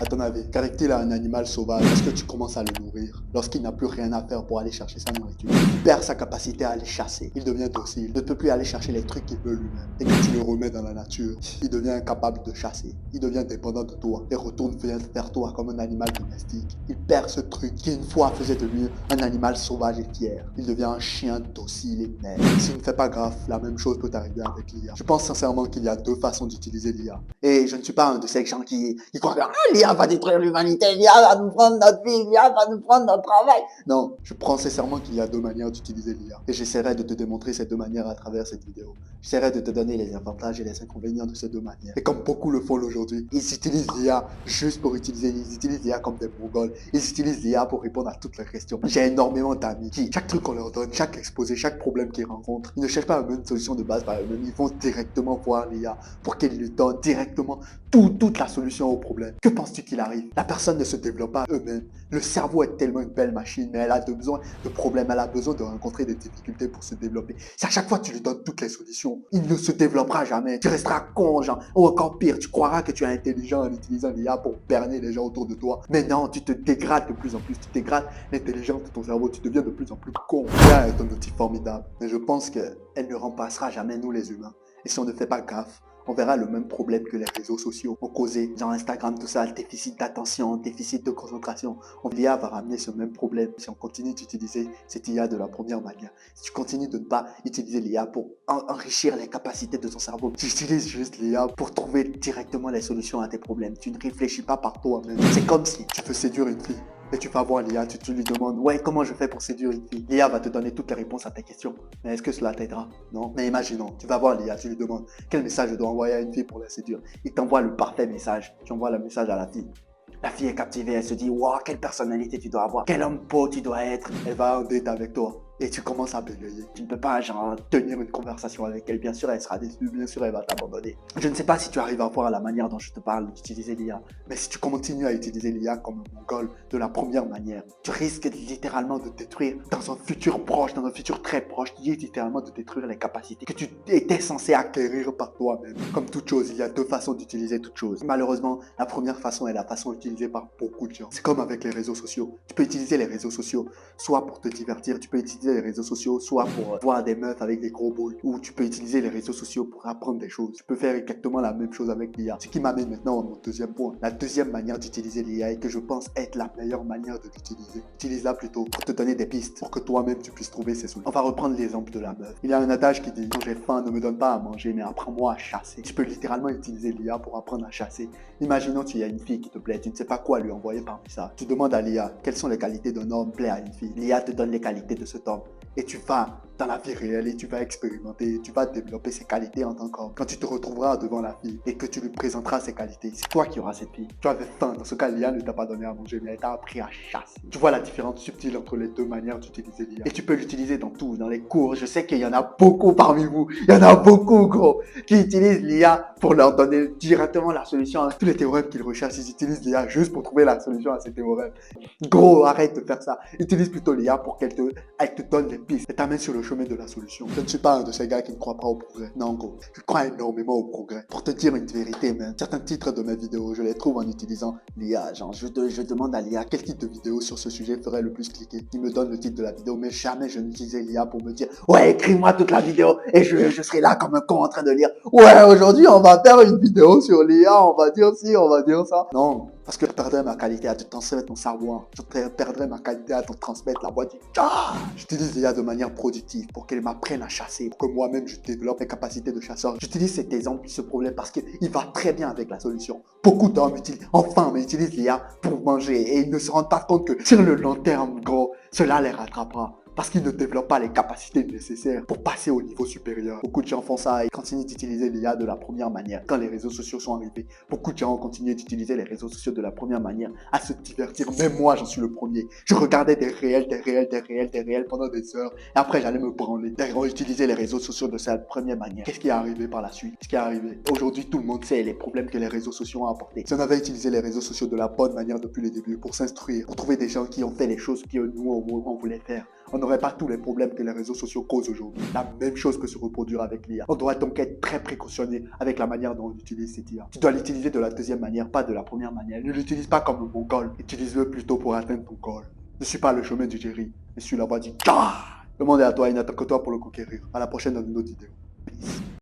À ton avis, qu'arrive-t-il à un animal sauvage lorsque tu commences à le nourrir, lorsqu'il n'a plus rien à faire pour aller chercher sa nourriture? Il perd sa capacité à aller chasser, il devient docile, il ne peut plus aller chercher les trucs qu'il veut lui-même. Et quand tu le remets dans la nature, il devient incapable de chasser, il devient dépendant de toi et retourne vers toi comme un animal domestique. Il perd ce truc qui une fois faisait de lui un animal sauvage et fier. Il devient un chien docile et maigre. S'il ne fait pas gaffe, la même chose peut arriver avec l'IA. Je pense sincèrement qu'il y a deux façons d'utiliser l'IA. Et je ne suis pas un de ces gens qui croient que l'IA va détruire l'humanité, l'IA va nous prendre notre vie, l'IA va nous prendre notre travail. Non, je prends sincèrement qu'il y a deux manières d'utiliser l'IA. Et j'essaierai de te démontrer ces deux manières à travers cette vidéo. J'essaierai de te donner les avantages et les inconvénients de ces deux manières. Et comme beaucoup le font aujourd'hui, ils utilisent l'IA juste pour utiliser, ils utilisent l'IA comme des mongols. Ils utilisent l'IA pour répondre à toutes leurs questions. J'ai énormément d'amis qui, chaque truc qu'on leur donne, chaque exposé, chaque problème qu'ils rencontrent, ils ne cherchent pas eux-mêmes une solution de base par eux-mêmes. Ils vont directement voir l'IA pour qu'elle lui donne directement toute la solution au problème. Que penses-tu qu'il arrive? La personne ne se développe pas eux-mêmes. Le cerveau est tellement une belle machine, mais elle a besoin de problèmes, elle a besoin de rencontrer des difficultés pour se développer. Si à chaque fois tu lui donnes toutes les solutions, il ne se développera jamais. Tu resteras con, genre, ou encore pire, tu croiras que tu es intelligent en utilisant l'IA pour berner les gens autour de toi. Mais non, tu te dégrades de plus en plus, tu dégrades l'intelligence de ton cerveau, tu deviens de plus en plus con. L'IA est un outil formidable, mais je pense qu'elle ne remplacera jamais nous les humains. Et si on ne fait pas gaffe, on verra le même problème que les réseaux sociaux ont causé, genre Instagram, tout ça, déficit d'attention, déficit de concentration. L'IA va ramener ce même problème si on continue d'utiliser cette IA de la première manière. Si tu continues de ne pas utiliser l'IA pour enrichir les capacités de ton cerveau, tu utilises juste l'IA pour trouver directement les solutions à tes problèmes. Tu ne réfléchis pas par toi-même. C'est comme si tu veux séduire une fille. Et tu vas voir l'IA, tu lui demandes, ouais, comment je fais pour séduire une fille? L'IA va te donner toutes les réponses à tes questions. Mais est-ce que cela t'aidera? Non. Mais imaginons, tu vas voir l'IA, tu lui demandes, quel message je dois envoyer à une fille pour la séduire? Il t'envoie le parfait message. Tu envoies le message à la fille. La fille est captivée, elle se dit, waouh, quelle personnalité tu dois avoir, quel homme beau tu dois être. Elle va en date avec toi. Et tu commences à bégayer. Tu ne peux pas genre tenir une conversation avec elle. Bien sûr, elle sera déçue. Bien sûr, elle va t'abandonner. Je ne sais pas si tu arrives à voir la manière dont je te parle d'utiliser l'IA. Mais si tu continues à utiliser l'IA comme un mongol de la première manière, tu risques littéralement de détruire dans un futur proche, dans un futur très proche, littéralement de détruire les capacités que tu étais censé acquérir par toi-même. Comme toute chose, il y a deux façons d'utiliser toute chose. Malheureusement, la première façon est la façon utilisée par beaucoup de gens. C'est comme avec les réseaux sociaux. Tu peux utiliser les réseaux sociaux soit pour te divertir, tu peux utiliser les réseaux sociaux soit pour voir des meufs avec des gros boules, ou tu peux utiliser les réseaux sociaux pour apprendre des choses. Tu peux faire exactement la même chose avec l'IA. Ce qui m'amène maintenant à mon deuxième point. La deuxième manière d'utiliser l'IA et que je pense être la meilleure manière de l'utiliser. Utilise-la plutôt pour te donner des pistes, pour que toi-même tu puisses trouver ces solutions. On va reprendre l'exemple de la meuf. Il y a un adage qui dit, quand j'ai faim, ne me donne pas à manger, mais apprends-moi à chasser. Tu peux littéralement utiliser l'IA pour apprendre à chasser. Imaginons qu'il y a une fille qui te plaît, tu ne sais pas quoi lui envoyer par message. Tu demandes à l'IA, quelles sont les qualités d'un homme plaît à une fille. L'IA te donne les qualités de cet homme. Et tu vas dans la vie réelle et tu vas expérimenter, tu vas développer ses qualités en tant qu'homme. Quand tu te retrouveras devant la fille et que tu lui présenteras ses qualités, c'est toi qui auras cette fille. Tu avais faim, dans ce cas, l'IA ne t'a pas donné à manger, mais elle t'a appris à chasser. Tu vois la différence subtile entre les deux manières d'utiliser l'IA. Et tu peux l'utiliser dans tout, dans les cours. Je sais qu'il y en a beaucoup parmi vous, il y en a beaucoup, gros, qui utilisent l'IA pour leur donner directement la solution à tous les théorèmes qu'ils recherchent. Ils utilisent l'IA juste pour trouver la solution à ces théorèmes. Gros, arrête de faire ça. Utilise plutôt l'IA pour qu'elle te donne des pistes et t'amène sur le chemin de la solution. Je ne suis pas un de ces gars qui ne croient pas au progrès. Non, gros. Je crois énormément au progrès. Pour te dire une vérité, man, certains titres de mes vidéos, je les trouve en utilisant l'IA. Genre, je demande à l'IA quel type de vidéo sur ce sujet ferait le plus cliquer. Il me donne le titre de la vidéo, mais jamais je n'utilisais l'IA pour me dire ouais, écris-moi toute la vidéo et je serai là comme un con en train de lire. Ouais, aujourd'hui, on va faire une vidéo sur l'IA, on va dire ci, on va dire ça. Non. Parce que je perdrais ma qualité à te transmettre mon savoir. Je perdrais ma qualité à te transmettre la voix du chat. J'utilise l'IA de manière productive pour qu'elle m'apprenne à chasser, pour que moi-même je développe mes capacités de chasseur. J'utilise cet exemple, ce problème, parce qu'il va très bien avec la solution. Beaucoup d'hommes utilisent l'IA pour manger et ils ne se rendent pas compte que sur le long terme, gros, cela les rattrapera. Parce qu'ils ne développent pas les capacités nécessaires pour passer au niveau supérieur. Beaucoup de gens font ça et continuent d'utiliser l'IA de la première manière. Quand les réseaux sociaux sont arrivés, beaucoup de gens ont continué d'utiliser les réseaux sociaux de la première manière à se divertir. Même moi, j'en suis le premier. Je regardais des réels pendant des heures. Et après, j'allais me branler. Ils ont utilisé les réseaux sociaux de cette première manière. Qu'est-ce qui est arrivé par la suite? Ce qui est arrivé? Aujourd'hui, tout le monde sait les problèmes que les réseaux sociaux ont apportés. Si on avait utilisé les réseaux sociaux de la bonne manière depuis le début pour s'instruire, pour trouver des gens qui ont fait les choses que nous, on voulait faire, on n'aurait pas tous les problèmes que les réseaux sociaux causent aujourd'hui. La même chose peut se reproduire avec l'IA. On doit donc être très précautionneux avec la manière dont on utilise cette IA. Tu dois l'utiliser de la deuxième manière, pas de la première manière. Ne l'utilise pas comme un goal. Utilise-le plutôt pour atteindre ton goal. Ne suis pas le chemin du Jerry, mais suis la voie du God. Le monde est à toi, il n'attend que toi pour le conquérir. À la prochaine dans une autre vidéo. Peace.